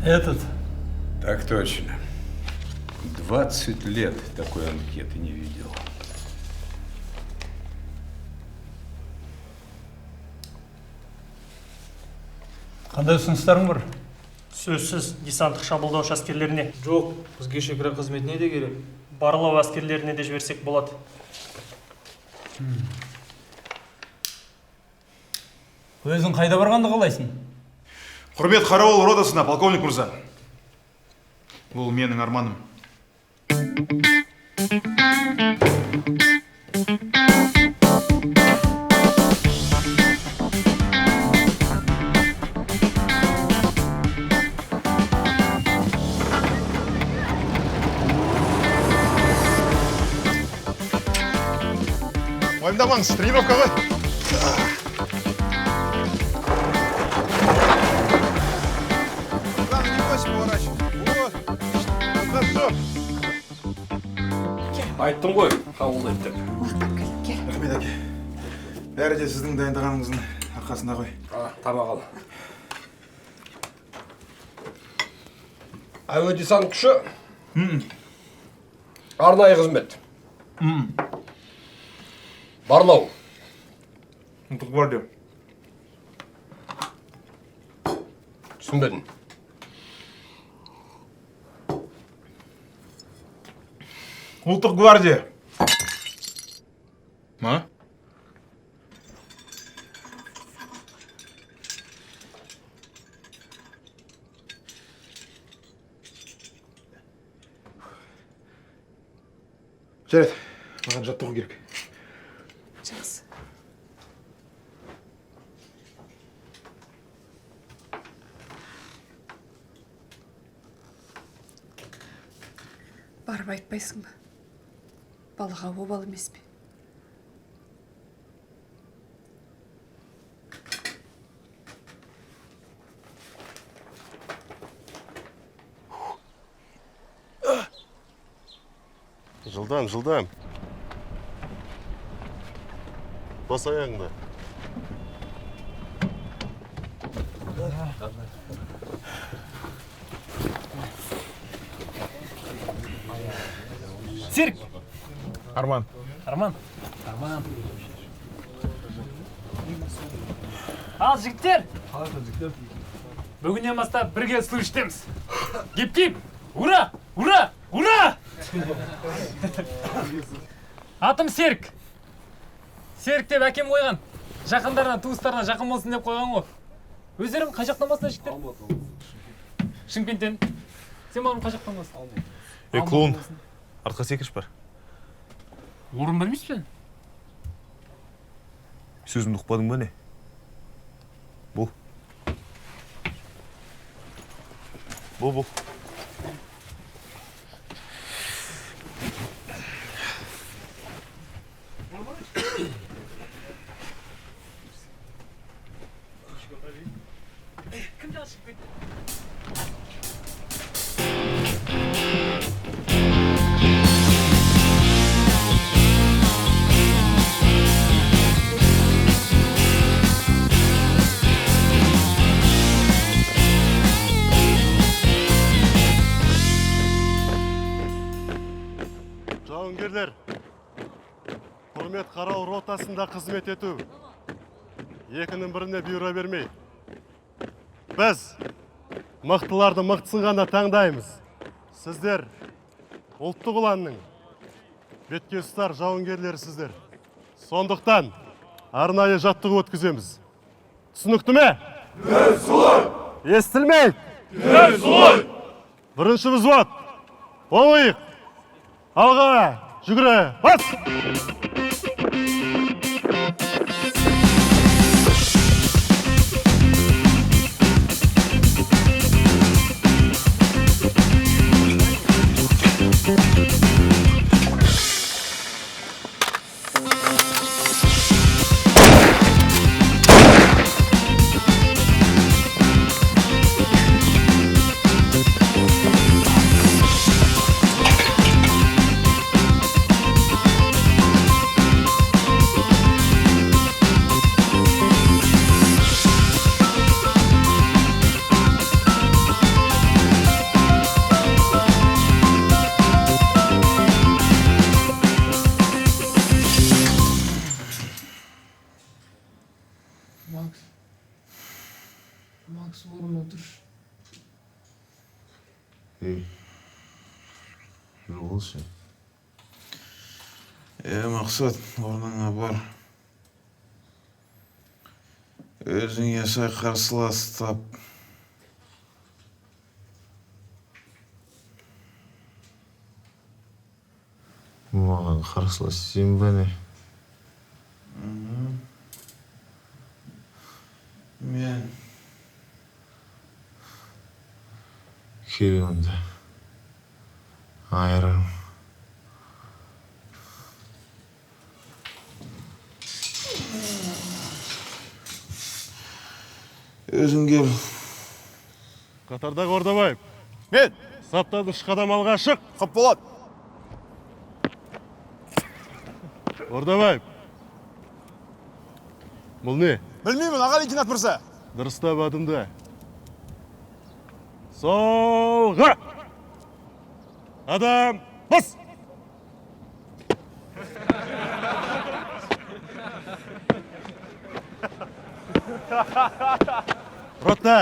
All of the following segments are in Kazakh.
Этот. Так точно. 20 лет такой анкеты не видел. Қандай ұсыныстарың бар? Сөзсіз десанттық шабуылдаушы әскерлеріне, Жоқ, бізге шекара қызметіне де керек. барлау әскерлеріне де жіберсек болады. Өзің қайда барғанды қалайсың? Құрмет қарауыл ротасына, полковник мырза. Бұл менің арманым. Уайымдамаңыз, тренировка ғой. Айттым ғой, қабылдайды деп. Рахмет әке. Бәрі де сіздің дайындағаныңыздың арқасында ғой. Тамақ ал. Әуе десант күші. Арнайы қызмет. Барлау. Ұлттық гвардия. Түсінбедім. Ұлттық гвардия. Ма? Жарайды, маған жаттығу керек. Жақсы. Барып айтпайсың ба? Балаға обал емес пе? Жылдам. Бас аяғыңды. Серік! Арман. Арман. Ал, жігіттер! Бүгіннен бастап бірге служитеміз. Кеп! Ура! Ура! Ура! Атым Серік. Серік деп әкем қойған. Жақындарына, туыстарына жақын болсын деп қойған ғой. Өздерің қай жақтан басына жігіттер? Шымкенттен. Сен маған қай жақтан басын? Клоун. Артқа секіріш бар. Орын білмейсіз бен? Сөзімді ұқпадың ба не? Бұл. Жауынгерлер, құрмет қарау ротасында қызмет ету. Екінің біріне бұйыра бермей. Біз мықтыларды мықтысын ғана таңдаймыз. Сіздер ұлттық ұланның бетке ұстар жауынгерлері сіздер. Сондықтан арнайы жаттығу өткіземіз. Түсінікті ме? Естілмей? Бірінші взвод. Болайық. Алға, жүгірі, бас! Не болшы? Мақсат, орныңа бар. Өзіңе сай қарсылас тап. Маған қарсылас сен бе не? Мен Кел онда. Айырым. өзің кел. Қатардағы Ордабаев. Мен! Саптан үш қадам алға шық. Қап болады. Ордабаев. Бұл не? Білмеймін, аға лейтенант мырза. Дұрыстап адымды. Солға! Адам, бас! Ротта,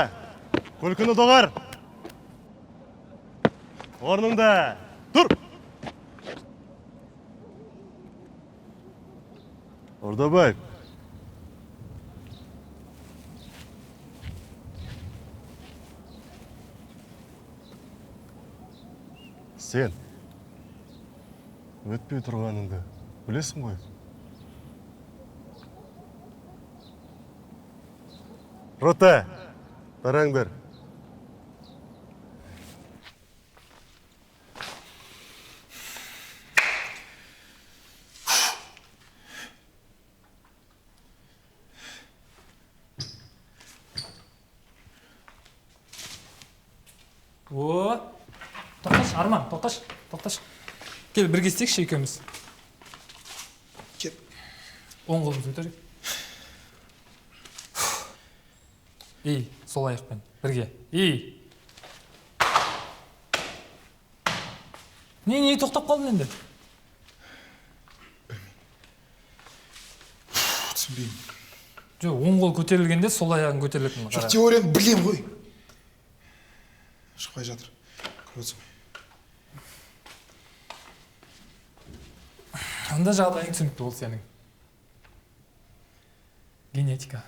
күлкіні доғар. Орныңда, тұр! Ордабаев. Сен өтпей тұрғаныңды білесің ғой? Рота, тараңдар. О, тоқташ, Арман, тоқташ. Кел, бірге істейікші екеуміз. Кет. Оң қолымыз өтерек. Ей, сол аяқпен, бірге. Ей. Не, тоқтап қалдың енді? Түсінбеймін. Жоқ, оң қол көтерілгенде сол аяғын көтерілетін. Жоқ, теорияны білем ғой. Шықпай жатыр. Көресің. Анда жағдайың түсінікті бол сенің. Генетика.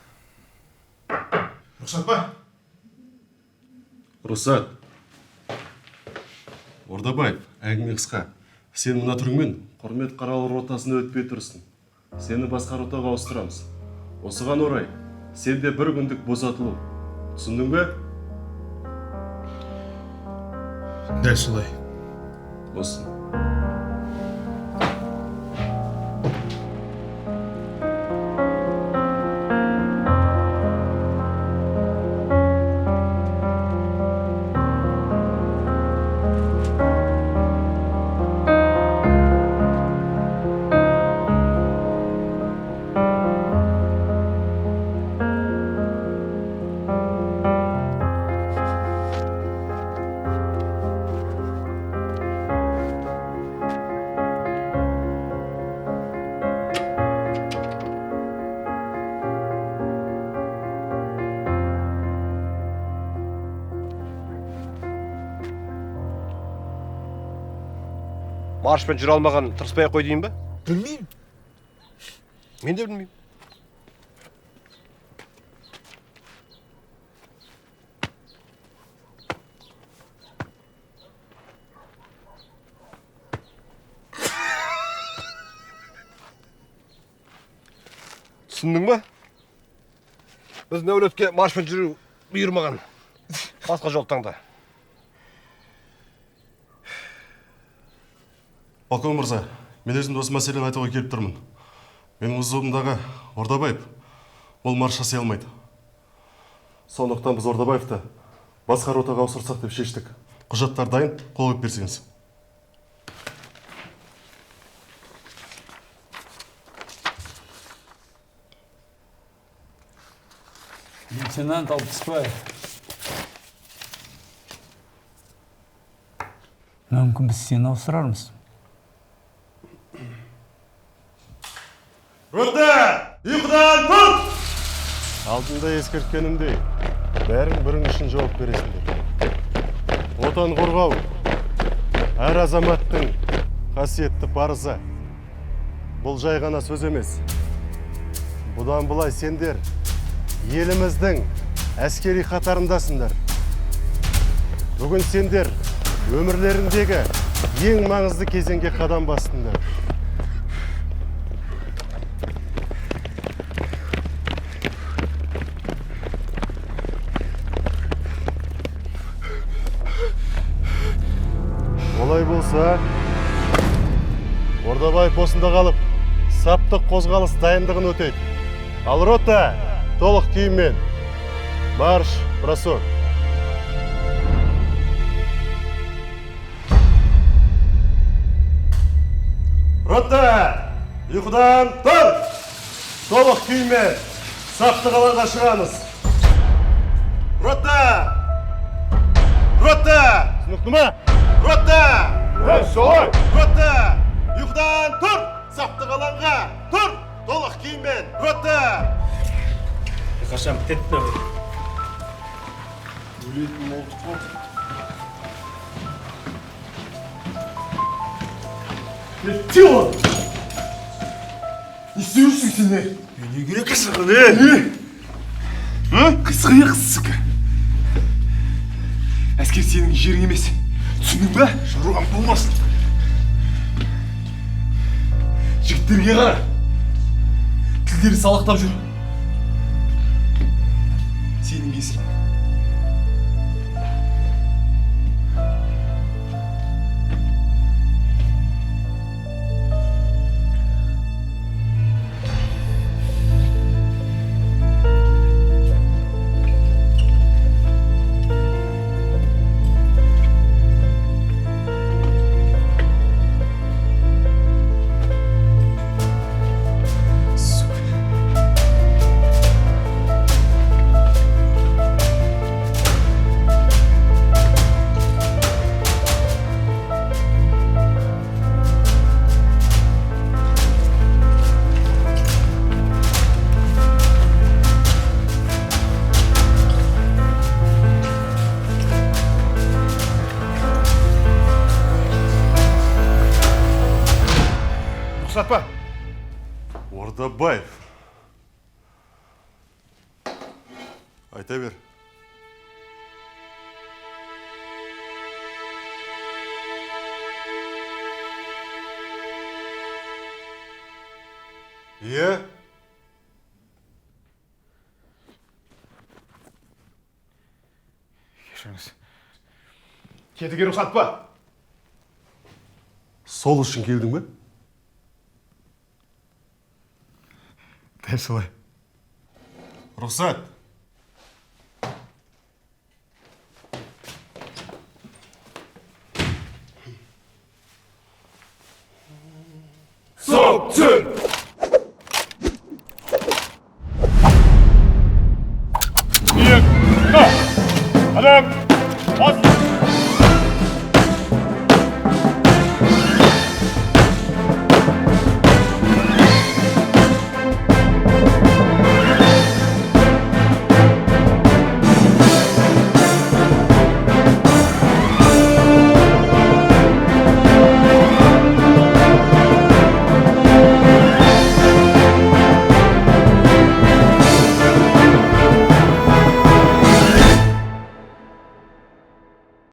Рұқсат па? Рұқсат. Ордабаев, әңгіме қысқа. Сен мына түріңмен құрмет қаралы ротасына өтпей тұрсың. Сені басқа ротаға ауыстырамыз. Осыған орай, сен де бір күндік босатылу. Түсіндің бе? Дәл солай. Болсын. Маршпен жүре алмаған тырыспай қой дейін бе? Білмеймін. Мен де білмеймін. Түсіндің бе? Біз нәулетке маршпен жүру бұйырмаған. Басқа жол таңда. Полковник мырза, мен өзімді осы мәселені айтуға келіп тұрмын. Менің взводымдағы Ордабаев ол марш жасай алмайды. Сондықтан біз Ордабаевты басқа ротаға ауыстырсақ деп шештік. Құжаттар дайын, қол қойып берсеңіз. Лейтенант Алтыспаев. Мүмкін біз сені ауыстырармыз. Рота! Ұйқыдан тұр! Алдында ескерткенімдей, бәрің бірің үшін жауап бересіңдер. Отан қорғау, әр азаматтың қасиетті парызы. Бұл жай ғана сөз емес. Бұдан былай сендер еліміздің әскери қатарындасыңдар. Бүгін сендер өмірлеріндегі ең маңызды кезеңге қадам бастыңдар. Олай болса, Ордабаев осында қалып, саптық қозғалыс дайындығын өтейді. Ал рота толық киіммен. Марш, бросок. Рота, ұйқыдан тұр! Толық киіммен саптық алаңға шығамыз. Рота! Рота! Түсінікті ма? Рота! Солай! Рота! Ұйқыдан тұр! Саптық алаңға! Тұр! Толық киіммен! Рота! Қашан бітетті ме? Өлетін болдық қой. Тило! Не істеушісің сен? Не керек саған, Қысқая қысық. Әскер сенің жерің емес. Түсіндің ба? Шаруам болмасын. Жігіттерге қара. Тілдері салақтап жүр. Сенің кесірің. Рұқсат па? Ордабаев. Айта бер. Иә? Кешіріңіз. Кетуге рұқсат па? Сол үшін келдің бе? Дәл солай. Рұқсат. Стоп, түр!